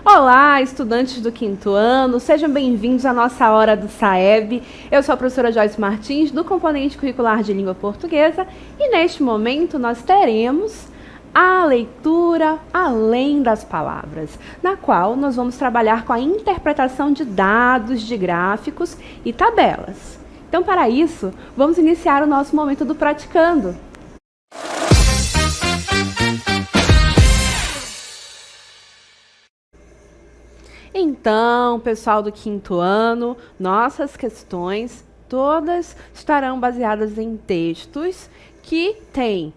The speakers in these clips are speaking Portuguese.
Olá, estudantes do quinto ano, sejam bem-vindos à nossa hora do SAEB. Eu sou a professora Joyce Martins, do componente curricular de língua portuguesa, e neste momento nós teremos a leitura além das palavras, na qual nós vamos trabalhar com a interpretação de dados, de gráficos e tabelas. Então, para isso, vamos iniciar o nosso momento do praticando. Então, pessoal do quinto ano, nossas questões todas estarão baseadas em textos que têm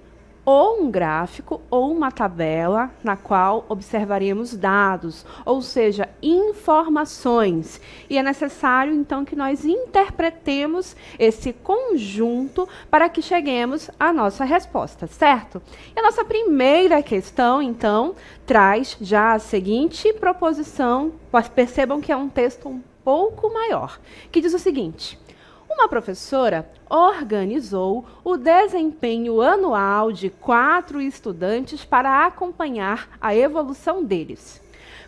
ou um gráfico ou uma tabela na qual observaremos dados, ou seja, informações. E é necessário, então, que nós interpretemos esse conjunto para que cheguemos à nossa resposta, certo? E a nossa primeira questão, então, traz já a seguinte proposição. Percebam que é um texto um pouco maior, que diz o seguinte: uma professora organizou o desempenho anual de 4 estudantes para acompanhar a evolução deles.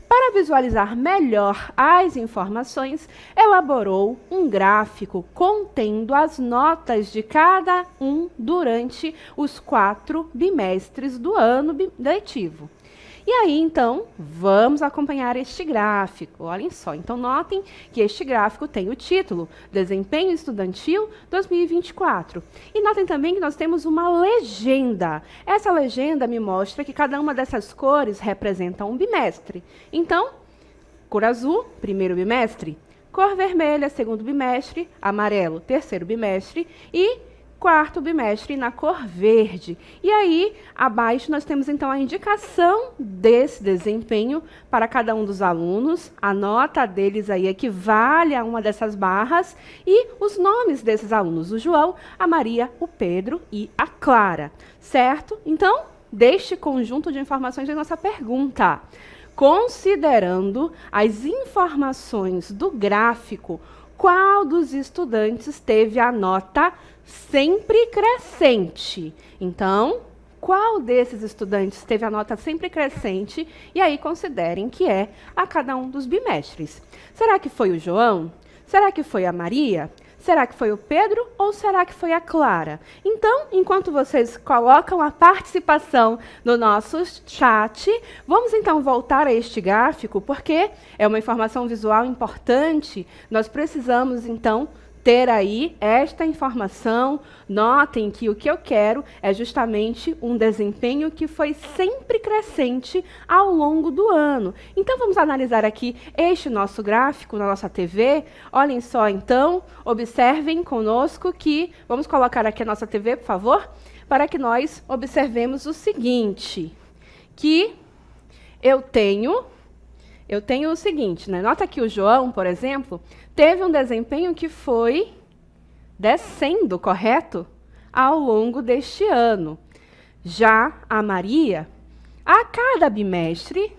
Para visualizar melhor as informações, elaborou um gráfico contendo as notas de cada um durante os 4 bimestres do ano letivo. E aí, então, vamos acompanhar este gráfico. Olhem só, então notem que este gráfico tem o título Desempenho Estudantil 2024. E notem também que nós temos uma legenda. Essa legenda me mostra que cada uma dessas cores representa um bimestre. Então, cor azul, primeiro bimestre; cor vermelha, segundo bimestre; amarelo, terceiro bimestre; e quarto bimestre na cor verde. E aí, abaixo, nós temos então a indicação desse desempenho para cada um dos alunos. A nota deles aí equivale a uma dessas barras e os nomes desses alunos: o João, a Maria, o Pedro e a Clara. Certo? Então, deste conjunto de informações, vem nossa pergunta. Considerando as informações do gráfico, qual dos estudantes teve a nota sempre crescente? Então, qual desses estudantes teve a nota sempre crescente? E aí considerem que é a cada um dos bimestres. Será que foi o João? Será que foi a Maria? Será que foi o Pedro ou será que foi a Clara? Então, enquanto vocês colocam a participação no nosso chat, vamos então voltar a este gráfico, porque é uma informação visual importante. Nós precisamos, então, ter aí esta informação. Notem que o que eu quero é justamente um desempenho que foi sempre crescente ao longo do ano. Então, vamos analisar aqui este nosso gráfico na nossa TV. Olhem só, então, observem conosco que... Vamos colocar aqui a nossa TV, por favor, para que nós observemos o seguinte, que eu tenho o seguinte, né? Nota que o João, por exemplo, teve um desempenho que foi descendo, correto? Ao longo deste ano. Já a Maria, a cada bimestre,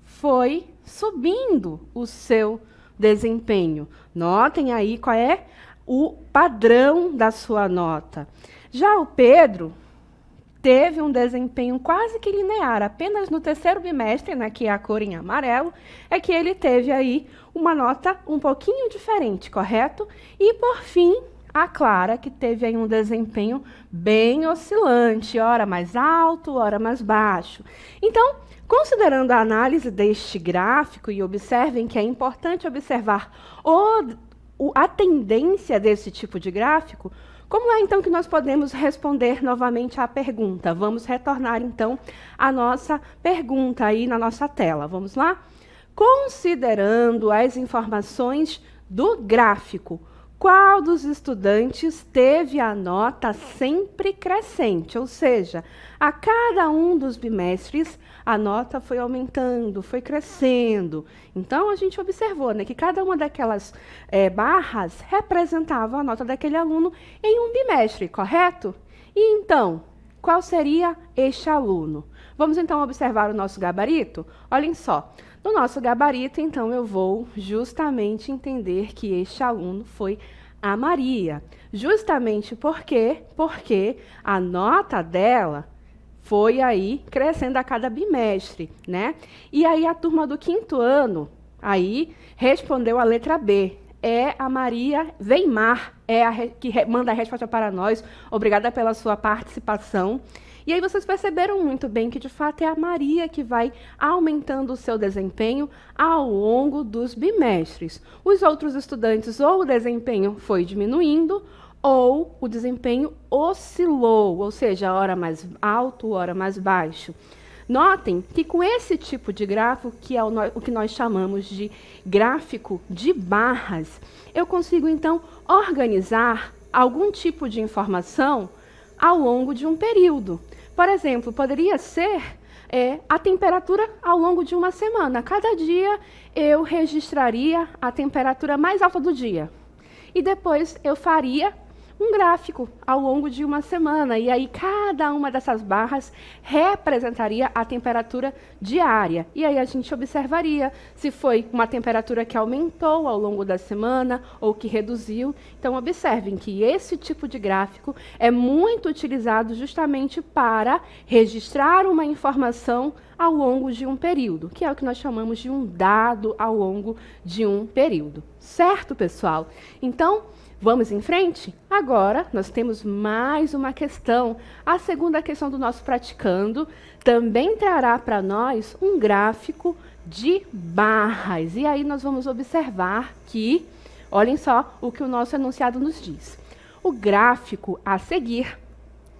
foi subindo o seu desempenho. Notem aí qual é o padrão da sua nota. Já o Pedro teve um desempenho quase que linear. Apenas no terceiro bimestre, né, que é a cor em amarelo, é que ele teve aí uma nota um pouquinho diferente, correto? E, por fim, a Clara, que teve aí um desempenho bem oscilante, ora mais alto, ora mais baixo. Então, considerando a análise deste gráfico, e observem que é importante observar a tendência desse tipo de gráfico, como é, então, que nós podemos responder novamente à pergunta? Vamos retornar, então, à nossa pergunta aí na nossa tela. Vamos lá? Considerando as informações do gráfico, qual dos estudantes teve a nota sempre crescente? Ou seja, a cada um dos bimestres, a nota foi aumentando, foi crescendo. Então, a gente observou, né, que cada uma daquelas barras representava a nota daquele aluno em um bimestre, correto? E então, qual seria este aluno? Vamos, então, observar o nosso gabarito? Olhem só. No nosso gabarito, então, eu vou justamente entender que este aluno foi a Maria. Justamente porque a nota dela foi aí crescendo a cada bimestre, né? E aí a turma do 5º ano aí respondeu a letra B. É a Maria Weimar, que manda a resposta para nós. Obrigada pela sua participação. E aí vocês perceberam muito bem que, de fato, é a Maria que vai aumentando o seu desempenho ao longo dos bimestres. Os outros estudantes, ou o desempenho foi diminuindo, ou o desempenho oscilou, ou seja, hora mais alto, hora mais baixo. Notem que com esse tipo de gráfico, que é o que nós chamamos de gráfico de barras, eu consigo, então, organizar algum tipo de informação ao longo de um período. Por exemplo, poderia ser a temperatura ao longo de uma semana. Cada dia eu registraria a temperatura mais alta do dia. E depois eu faria um gráfico ao longo de uma semana. E aí cada uma dessas barras representaria a temperatura diária. E aí a gente observaria se foi uma temperatura que aumentou ao longo da semana ou que reduziu. Então observem que esse tipo de gráfico é muito utilizado justamente para registrar uma informação ao longo de um período, que é o que nós chamamos de um dado ao longo de um período. Certo, pessoal? Então, vamos em frente? Agora, nós temos mais uma questão. A segunda questão do nosso praticando também trará para nós um gráfico de barras. E aí nós vamos observar que, olhem só o que o nosso enunciado nos diz. O gráfico a seguir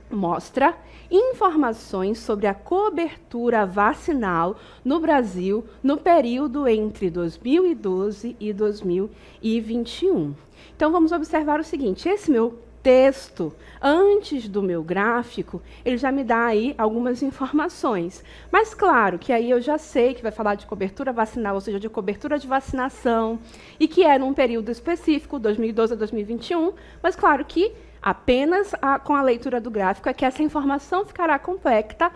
mostra informações sobre a cobertura vacinal no Brasil no período entre 2012 e 2021. Então, vamos observar o seguinte, esse meu texto, antes do meu gráfico, ele já me dá aí algumas informações. Mas, claro, que aí eu já sei que vai falar de cobertura vacinal, ou seja, de cobertura de vacinação, e que é num período específico, 2012 a 2021, mas, claro que apenas com a leitura do gráfico é que essa informação ficará completa,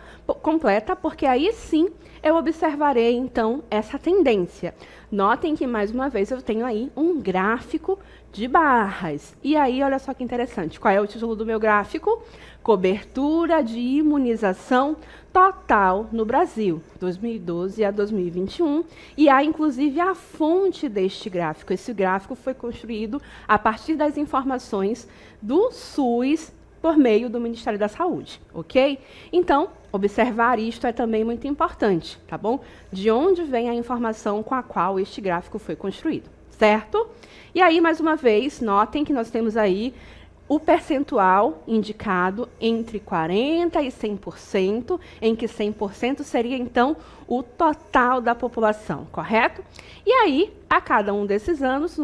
porque aí sim eu observarei, então, essa tendência. Notem que, mais uma vez, eu tenho aí um gráfico de barras. E aí, olha só que interessante. Qual é o título do meu gráfico? Cobertura de imunização total no Brasil, 2012 a 2021. E há, inclusive, a fonte deste gráfico. Esse gráfico foi construído a partir das informações do SUS por meio do Ministério da Saúde, ok? Então, observar isto é também muito importante, tá bom? De onde vem a informação com a qual este gráfico foi construído, certo? E aí, mais uma vez, notem que nós temos aí o percentual indicado entre 40% e 100%, em que 100% seria, então, o total da população, correto? E aí, a cada um desses anos,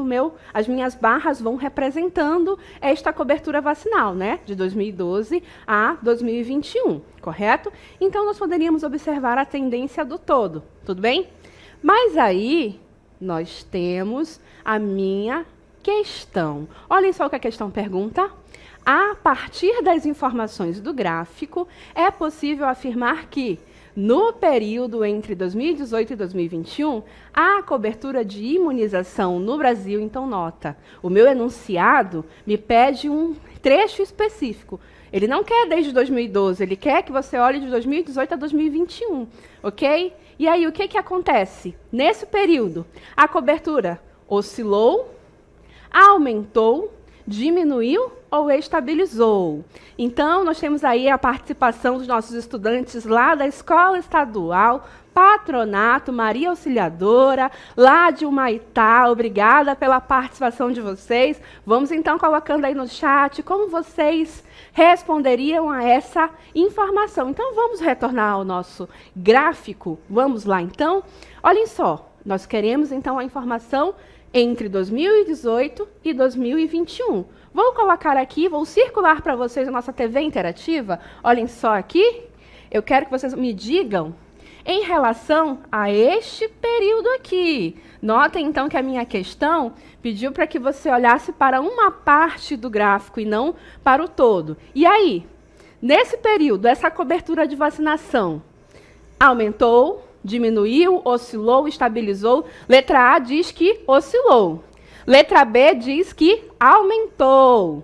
as minhas barras vão representando esta cobertura vacinal, né? De 2012 a 2021, correto? Então, nós poderíamos observar a tendência do todo, tudo bem? Mas aí, nós temos a minha questão. Olhem só o que a questão pergunta. A partir das informações do gráfico, é possível afirmar que, no período entre 2018 e 2021, a cobertura de imunização no Brasil, então nota, o meu enunciado me pede um trecho específico. Ele não quer desde 2012, ele quer que você olhe de 2018 a 2021, ok? E aí, o que acontece? Nesse período, a cobertura oscilou, aumentou, diminuiu ou estabilizou? Então, nós temos aí a participação dos nossos estudantes lá da Escola Estadual Patronato Maria Auxiliadora, lá de Humaitá. Obrigada pela participação de vocês. Vamos, então, colocando aí no chat como vocês responderiam a essa informação. Então, vamos retornar ao nosso gráfico. Vamos lá, então. Olhem só, nós queremos, então, a informação entre 2018 e 2021. Vou colocar aqui, vou circular para vocês a nossa TV interativa. Olhem só aqui. Eu quero que vocês me digam em relação a este período aqui. Notem, então, que a minha questão pediu para que você olhasse para uma parte do gráfico e não para o todo. E aí, nesse período, essa cobertura de vacinação aumentou, diminuiu, oscilou, estabilizou? Letra A diz que oscilou. Letra B diz que aumentou.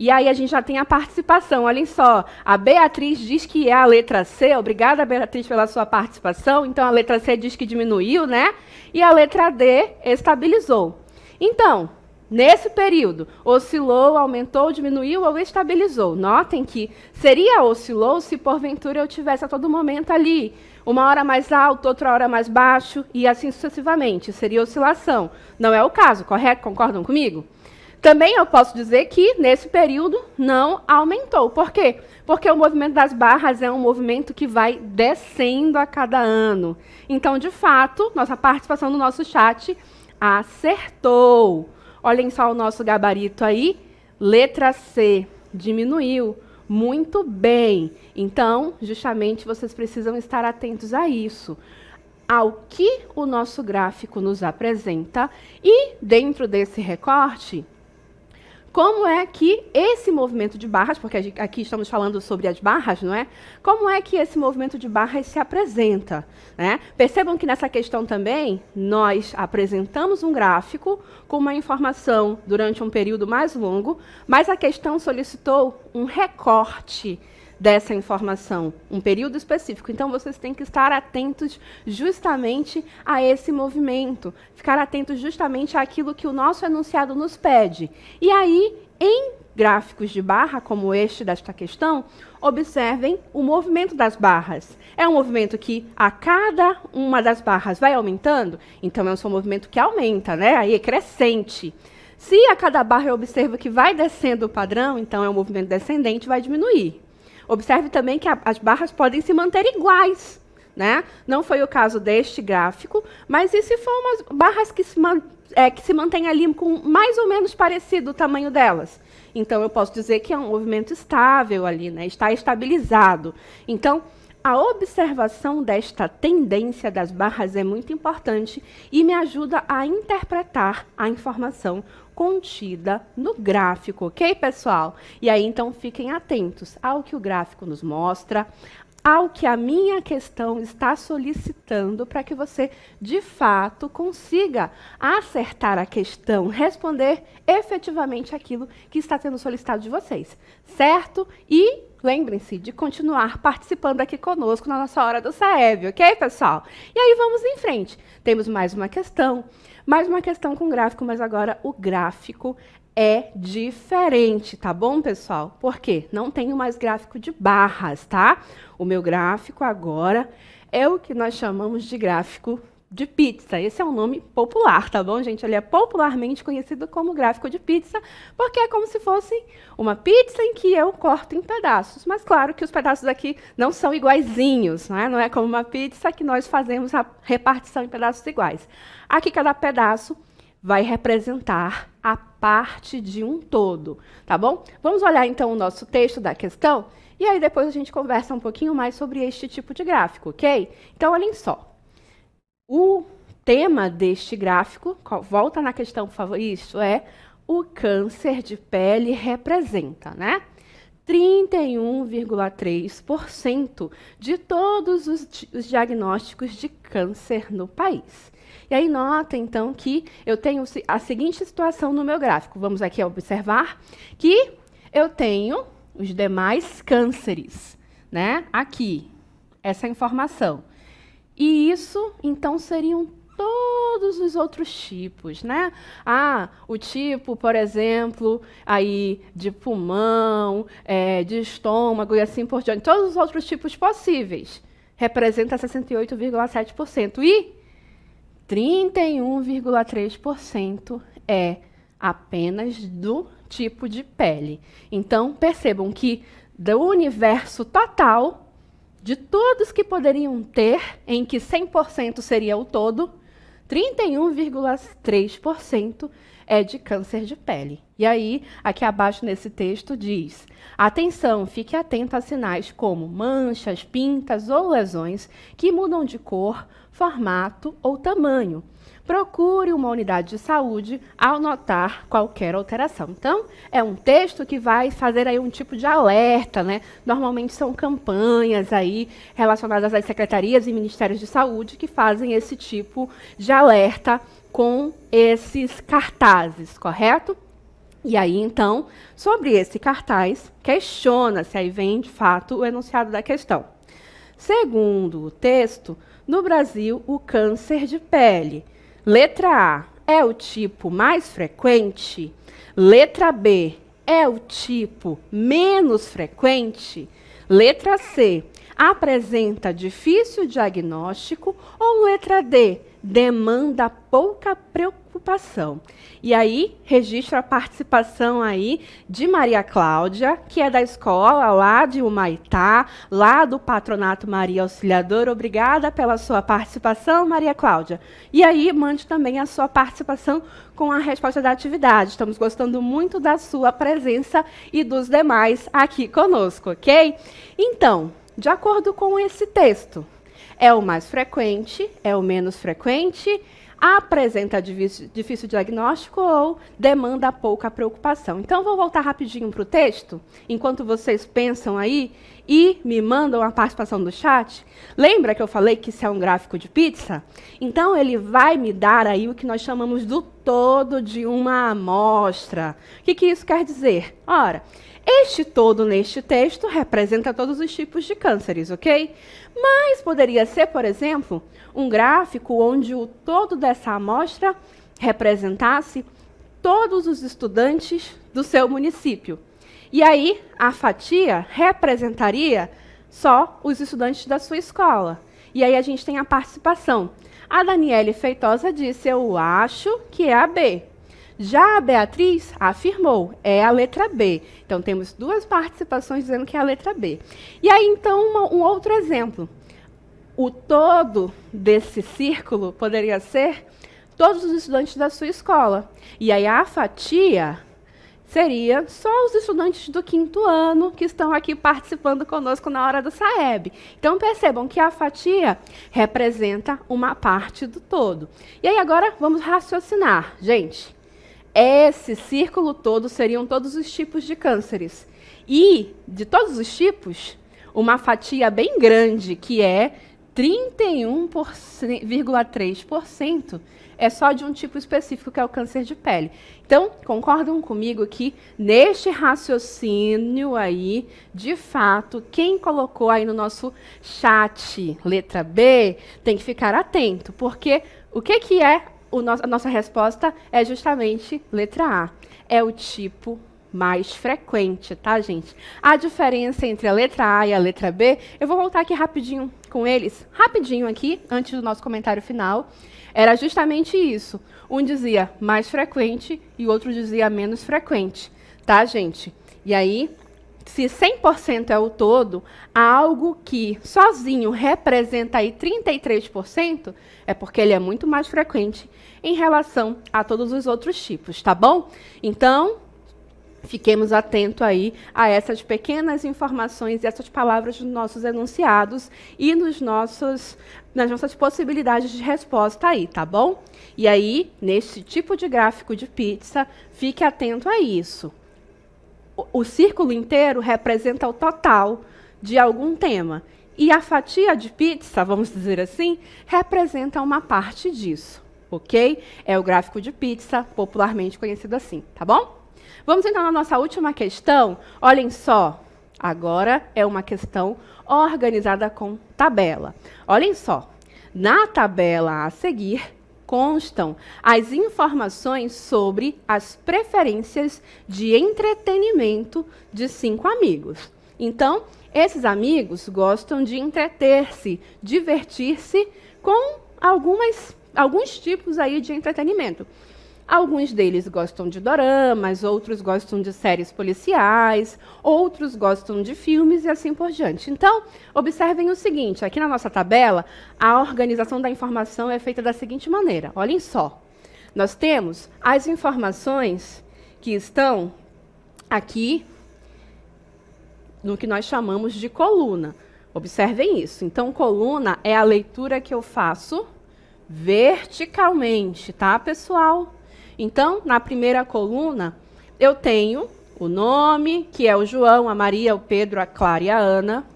E aí a gente já tem a participação. Olhem só, a Beatriz diz que é a letra C. Obrigada, Beatriz, pela sua participação. Então, a letra C diz que diminuiu, né? E a letra D estabilizou. Então, nesse período, oscilou, aumentou, diminuiu ou estabilizou. Notem que seria oscilou se porventura eu tivesse a todo momento ali, uma hora mais alto, outra hora mais baixo, e assim sucessivamente. Seria oscilação. Não é o caso, correto? Concordam comigo? Também eu posso dizer que, nesse período, não aumentou. Por quê? Porque o movimento das barras é um movimento que vai descendo a cada ano. Então, de fato, nossa participação no nosso chat acertou. Olhem só o nosso gabarito aí. Letra C, diminuiu. Muito bem. Então, justamente, vocês precisam estar atentos a isso, ao que o nosso gráfico nos apresenta. E, dentro desse recorte, como é que esse movimento de barras, porque aqui estamos falando sobre as barras, não é? Como é que esse movimento de barras se apresenta, né? Percebam que nessa questão também, nós apresentamos um gráfico com uma informação durante um período mais longo, mas a questão solicitou um recorte dessa informação, um período específico. Então, vocês têm que estar atentos justamente a esse movimento, ficar atentos justamente àquilo que o nosso enunciado nos pede. E aí, em gráficos de barra, como este desta questão, observem o movimento das barras. É um movimento que a cada uma das barras vai aumentando, então é um movimento que aumenta, né? Aí é crescente. Se a cada barra eu observo que vai descendo o padrão, então é um movimento descendente, vai diminuir. Observe também que as barras podem se manter iguais, né? Não foi o caso deste gráfico, mas e se for umas barras que se mantêm ali com mais ou menos parecido o tamanho delas? Então, eu posso dizer que é um movimento estável ali, né? Está estabilizado. Então, a observação desta tendência das barras é muito importante e me ajuda a interpretar a informação contida no gráfico, ok, pessoal? E aí, então, fiquem atentos ao que o gráfico nos mostra, ao que a minha questão está solicitando para que você, de fato, consiga acertar a questão, responder efetivamente aquilo que está sendo solicitado de vocês, certo? E lembrem-se de continuar participando aqui conosco na nossa hora do SAEB, ok, pessoal? E aí, vamos em frente. Temos mais uma questão com gráfico, mas agora o gráfico é diferente, tá bom, pessoal? Por quê? Não tenho mais gráfico de barras, tá? O meu gráfico agora é o que nós chamamos de gráfico de pizza. Esse é um nome popular, tá bom, gente? Ele é popularmente conhecido como gráfico de pizza, porque é como se fosse uma pizza em que eu corto em pedaços. Mas claro que os pedaços aqui não são iguaizinhos, né? Não é como uma pizza que nós fazemos a repartição em pedaços iguais. Aqui, cada pedaço vai representar a parte de um todo, tá bom? Vamos olhar, então, o nosso texto da questão, e aí depois a gente conversa um pouquinho mais sobre este tipo de gráfico, ok? Então, olhem só. O tema deste gráfico, volta na questão, por favor, isso é o câncer de pele representa, né? 31,3% de todos os diagnósticos de câncer no país. E aí, nota, então, que eu tenho a seguinte situação no meu gráfico. Vamos aqui observar que eu tenho os demais cânceres, né? Aqui, essa informação. E isso, então, seriam todos os outros tipos, né? O tipo, por exemplo, aí de pulmão, de estômago e assim por diante. Todos os outros tipos possíveis. Representa 68,7%. E 31,3% é apenas do tipo de pele. Então, percebam que do universo total, de todos que poderiam ter, em que 100% seria o todo, 31,3% é de câncer de pele. E aí, aqui abaixo nesse texto diz: atenção, fique atento a sinais como manchas, pintas ou lesões que mudam de cor, formato ou tamanho. Procure uma unidade de saúde ao notar qualquer alteração. Então, é um texto que vai fazer aí um tipo de alerta, né? Normalmente são campanhas aí relacionadas às secretarias e ministérios de saúde que fazem esse tipo de alerta com esses cartazes, correto? E aí, então, sobre esse cartaz, questiona-se, aí vem, de fato, o enunciado da questão. Segundo o texto, no Brasil, o câncer de pele. Letra A é o tipo mais frequente? Letra B é o tipo menos frequente? Letra C apresenta difícil diagnóstico? Ou letra D demanda pouca preocupação? E aí, registro a participação aí de Maria Cláudia, que é da escola lá de Humaitá, lá do Patronato Maria Auxiliadora. Obrigada pela sua participação, Maria Cláudia. E aí, mande também a sua participação com a resposta da atividade. Estamos gostando muito da sua presença e dos demais aqui conosco, ok? Então, de acordo com esse texto, é o mais frequente, é o menos frequente, apresenta difícil diagnóstico ou demanda pouca preocupação. Então, vou voltar rapidinho para o texto, enquanto vocês pensam aí e me mandam a participação do chat. Lembra que eu falei que isso é um gráfico de pizza? Então, ele vai me dar aí o que nós chamamos do todo de uma amostra. O que isso quer dizer? Ora, este todo neste texto representa todos os tipos de cânceres, ok? Mas poderia ser, por exemplo, um gráfico onde o todo dessa amostra representasse todos os estudantes do seu município. E aí, a fatia representaria só os estudantes da sua escola. E aí a gente tem a participação. A Daniele Feitosa disse, eu acho que é a B. Já a Beatriz afirmou, é a letra B. Então, temos duas participações dizendo que é a letra B. E aí, então, um outro exemplo. O todo desse círculo poderia ser todos os estudantes da sua escola. E aí, a fatia seria só os estudantes do 5º ano que estão aqui participando conosco na hora do SAEB. Então, percebam que a fatia representa uma parte do todo. E aí, agora, vamos raciocinar. Gente, esse círculo todo seriam todos os tipos de cânceres. E, de todos os tipos, uma fatia bem grande, que é 31,3%, é só de um tipo específico, que é o câncer de pele. Então, concordam comigo que, neste raciocínio aí, de fato, quem colocou aí no nosso chat letra B, tem que ficar atento, porque o que é a nossa resposta é justamente letra A. É o tipo mais frequente, tá, gente? A diferença entre a letra A e a letra B, eu vou voltar aqui rapidinho com eles, rapidinho aqui, antes do nosso comentário final, era justamente isso. Um dizia mais frequente e o outro dizia menos frequente, tá, gente? E aí, se 100% é o todo, algo que sozinho representa aí 33%, é porque ele é muito mais frequente em relação a todos os outros tipos, tá bom? Então, fiquemos atentos aí a essas pequenas informações e essas palavras dos nossos enunciados e nas nossas possibilidades de resposta aí, tá bom? E aí, nesse tipo de gráfico de pizza, fique atento a isso. O círculo inteiro representa o total de algum tema. E a fatia de pizza, vamos dizer assim, representa uma parte disso, ok? É o gráfico de pizza, popularmente conhecido assim, tá bom? Vamos então na nossa última questão. Olhem só, agora é uma questão organizada com tabela. Olhem só, na tabela a seguir constam as informações sobre as preferências de entretenimento de 5 amigos. Então, esses amigos gostam de entreter-se, divertir-se com alguns tipos aí de entretenimento. Alguns deles gostam de doramas, outros gostam de séries policiais, outros gostam de filmes e assim por diante. Então, observem o seguinte, aqui na nossa tabela, a organização da informação é feita da seguinte maneira. Olhem só, nós temos as informações que estão aqui no que nós chamamos de coluna. Observem isso. Então, coluna é a leitura que eu faço verticalmente, tá, pessoal? Então, na primeira coluna, eu tenho o nome, que é o João, a Maria, o Pedro, a Clara e a Ana.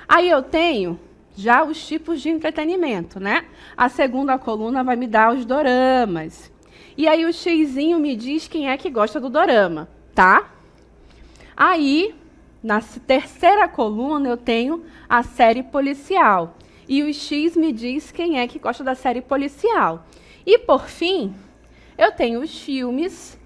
Aí eu tenho já os tipos de entretenimento, né? A segunda coluna vai me dar os doramas. E aí o xizinho me diz quem é que gosta do dorama, tá? Aí, na terceira coluna, eu tenho a série policial. E o X me diz quem é que gosta da série policial. E, por fim, eu tenho os filmes.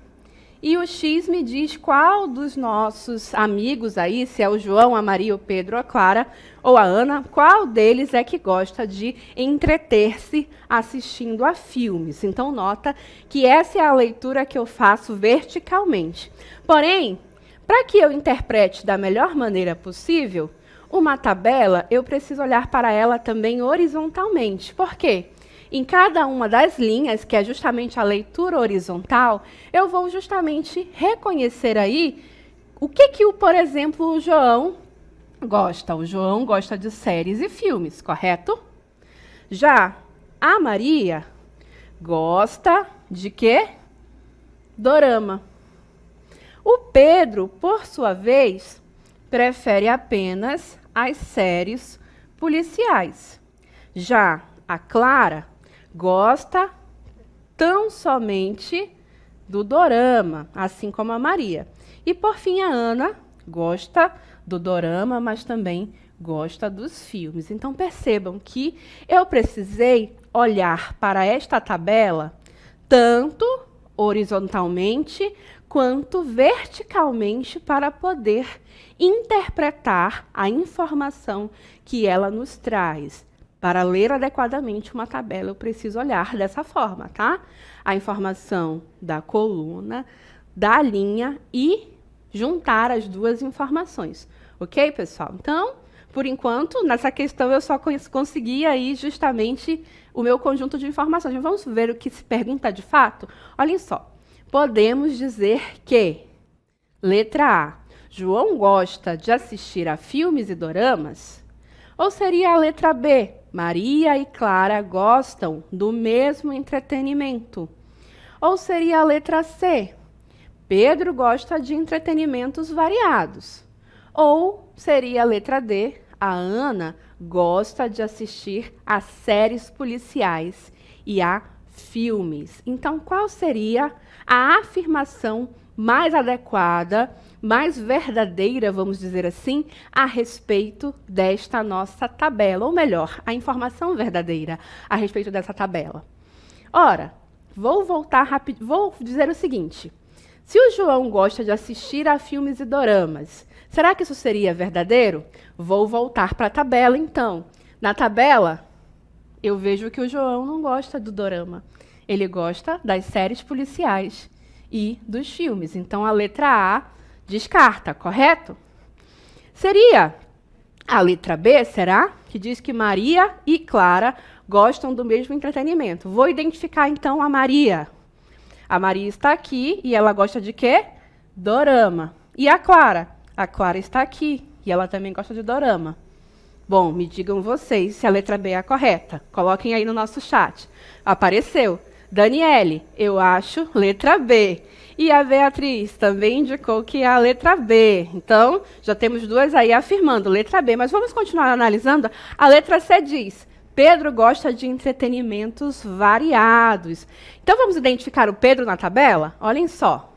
E o X me diz qual dos nossos amigos aí, se é o João, a Maria, o Pedro, a Clara ou a Ana, qual deles é que gosta de entreter-se assistindo a filmes. Então, nota que essa é a leitura que eu faço verticalmente. Porém, para que eu interprete da melhor maneira possível, uma tabela, eu preciso olhar para ela também horizontalmente. Por quê? Em cada uma das linhas, que é justamente a leitura horizontal, eu vou justamente reconhecer aí o que por exemplo, o João gosta. O João gosta de séries e filmes, correto? Já a Maria gosta de quê? Dorama. O Pedro, por sua vez, prefere apenas as séries policiais. Já a Clara gosta tão somente do dorama, assim como a Maria. E, por fim, a Ana gosta do dorama, mas também gosta dos filmes. Então, percebam que eu precisei olhar para esta tabela tanto horizontalmente quanto verticalmente para poder interpretar a informação que ela nos traz. Para ler adequadamente uma tabela, eu preciso olhar dessa forma, tá? A informação da coluna, da linha e juntar as duas informações. Ok, pessoal? Então, por enquanto, nessa questão eu só consegui aí justamente o meu conjunto de informações. Vamos ver o que se pergunta de fato? Olhem só. Podemos dizer que, letra A, João gosta de assistir a filmes e doramas? Ou seria a letra B, Maria e Clara gostam do mesmo entretenimento? Ou seria a letra C, Pedro gosta de entretenimentos variados? Ou seria a letra D, a Ana gosta de assistir a séries policiais e a filmes? Então, qual seria a afirmação mais adequada, mais verdadeira, vamos dizer assim, a respeito desta nossa tabela? Ou melhor, a informação verdadeira a respeito dessa tabela. Ora, vou voltar rápido, vou dizer o seguinte. Se o João gosta de assistir a filmes e doramas, será que isso seria verdadeiro? Vou voltar para a tabela, então. Na tabela, eu vejo que o João não gosta do dorama. Ele gosta das séries policiais e dos filmes. Então, a letra A descarta, correto? Seria a letra B, será? Que diz que Maria e Clara gostam do mesmo entretenimento. Vou identificar, então, a Maria. A Maria está aqui e ela gosta de quê? Dorama. E a Clara? A Clara está aqui e ela também gosta de dorama. Bom, me digam vocês se a letra B é a correta. Coloquem aí no nosso chat. Apareceu. Daniele, eu acho letra B. E a Beatriz também indicou que é a letra B. Então, já temos duas aí afirmando letra B. Mas vamos continuar analisando. A letra C diz, Pedro gosta de entretenimentos variados. Então, vamos identificar o Pedro na tabela? Olhem só.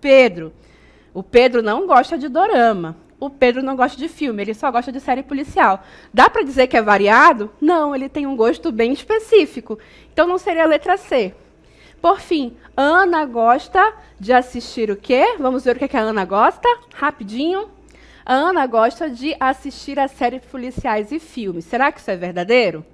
Pedro. O Pedro não gosta de dorama. O Pedro não gosta de filme, ele só gosta de série policial. Dá para dizer que é variado? Não, ele tem um gosto bem específico. Então, não seria a letra C. Por fim, Ana gosta de assistir o quê? Vamos ver o que a Ana gosta? Rapidinho. A Ana gosta de assistir a séries policiais e filmes. Será que isso é verdadeiro?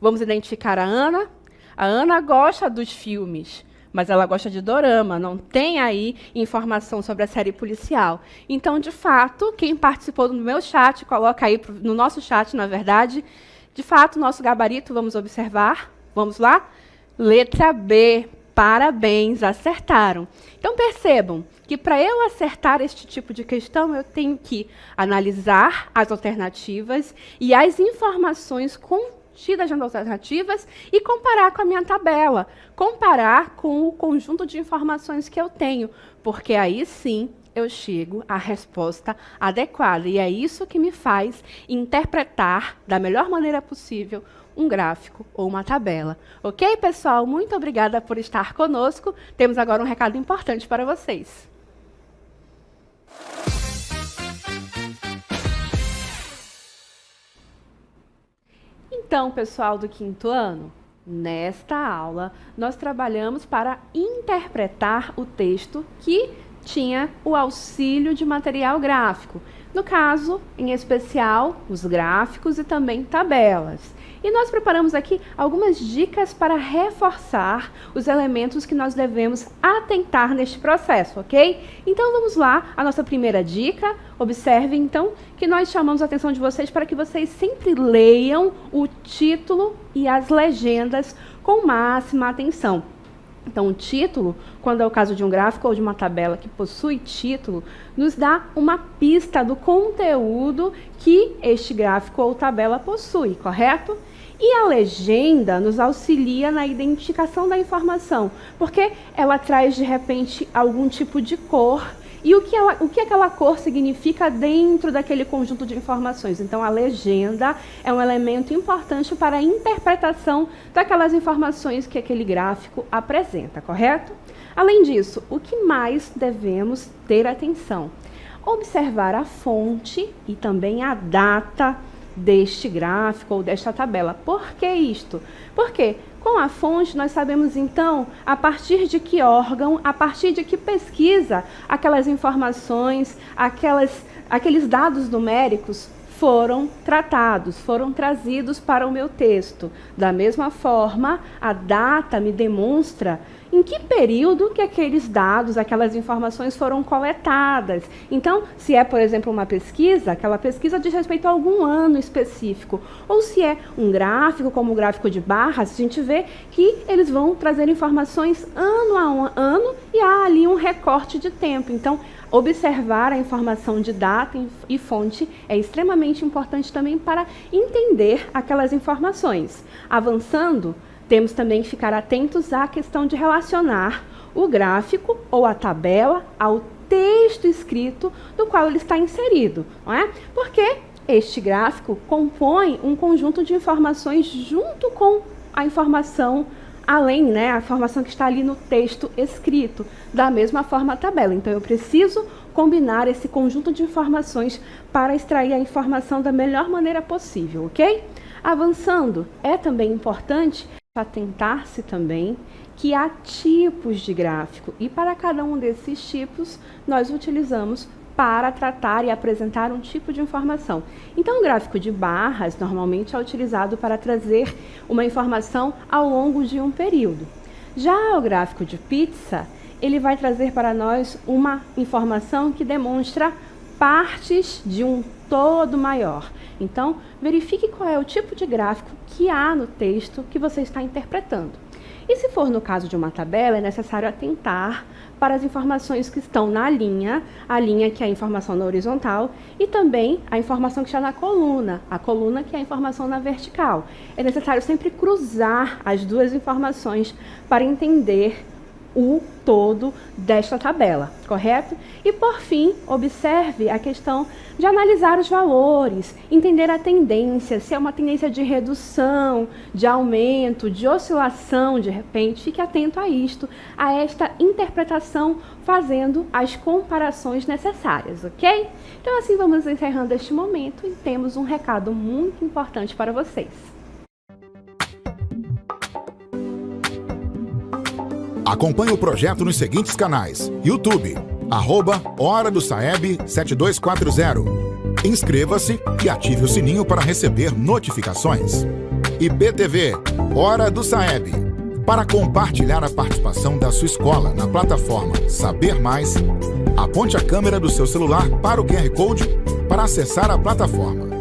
Vamos identificar a Ana. A Ana gosta dos filmes, mas ela gosta de dorama, não tem aí informação sobre a série policial. Então, de fato, quem participou do meu chat, coloca aí no nosso chat, na verdade, de fato, nosso gabarito, vamos observar. Vamos lá? Letra B. Parabéns, acertaram. Então, percebam que para eu acertar este tipo de questão, eu tenho que analisar as alternativas e as informações contidas nas alternativas e comparar com a minha tabela, comparar com o conjunto de informações que eu tenho, porque aí sim eu chego à resposta adequada. E é isso que me faz interpretar da melhor maneira possível um gráfico ou uma tabela. Ok, pessoal? Muito obrigada por estar conosco. Temos agora um recado importante para vocês. Então, pessoal do quinto ano, nesta aula, nós trabalhamos para interpretar o texto que tinha o auxílio de material gráfico. No caso, em especial, os gráficos e também tabelas. E nós preparamos aqui algumas dicas para reforçar os elementos que nós devemos atentar neste processo, ok? Então vamos lá, a nossa primeira dica. Observe então que nós chamamos a atenção de vocês para que vocês sempre leiam o título e as legendas com máxima atenção. Então, o título, quando é o caso de um gráfico ou de uma tabela que possui título, nos dá uma pista do conteúdo que este gráfico ou tabela possui, correto? E a legenda nos auxilia na identificação da informação, porque ela traz, de repente, algum tipo de cor. E o que aquela cor significa dentro daquele conjunto de informações? Então, a legenda é um elemento importante para a interpretação daquelas informações que aquele gráfico apresenta, correto? Além disso, o que mais devemos ter atenção? Observar a fonte e também a data deste gráfico ou desta tabela. Por que isto? Porque com a fonte nós sabemos então a partir de que órgão, a partir de que pesquisa aquelas informações, aqueles dados numéricos foram tratados, foram trazidos para o meu texto. Da mesma forma, a data me demonstra em que período que aqueles dados, aquelas informações foram coletadas. Então, se é, por exemplo, uma pesquisa, aquela pesquisa diz respeito a algum ano específico. Ou se é um gráfico, como o gráfico de barras, a gente vê que eles vão trazer informações ano a ano e há ali um recorte de tempo. Então, observar a informação de data e fonte é extremamente importante também para entender aquelas informações. Avançando, temos também que ficar atentos à questão de relacionar o gráfico ou a tabela ao texto escrito do qual ele está inserido, não é? Porque este gráfico compõe um conjunto de informações junto com a informação além, né, a informação que está ali no texto escrito, da mesma forma a tabela. Então, eu preciso combinar esse conjunto de informações para extrair a informação da melhor maneira possível, ok? Avançando, é também importante atentar-se também que há tipos de gráfico e para cada um desses tipos nós utilizamos para tratar e apresentar um tipo de informação. Então, o gráfico de barras normalmente é utilizado para trazer uma informação ao longo de um período. Já o gráfico de pizza, ele vai trazer para nós uma informação que demonstra partes de um todo maior. Então, verifique qual é o tipo de gráfico que há no texto que você está interpretando. E se for no caso de uma tabela, é necessário atentar para as informações que estão na linha, a linha que é a informação na horizontal, e também a informação que está na coluna, a coluna que é a informação na vertical. É necessário sempre cruzar as duas informações para entender o todo desta tabela, correto? E por fim, observe a questão de analisar os valores, entender a tendência, se é uma tendência de redução, de aumento, de oscilação, de repente, fique atento a isto, a esta interpretação, fazendo as comparações necessárias, ok? Então assim vamos encerrando este momento e temos um recado muito importante para vocês. Acompanhe o projeto nos seguintes canais: YouTube, @Hora do Saeb 7240. Inscreva-se e ative o sininho para receber notificações. IPTV, Hora do Saeb. Para compartilhar a participação da sua escola na plataforma Saber Mais, aponte a câmera do seu celular para o QR Code para acessar a plataforma.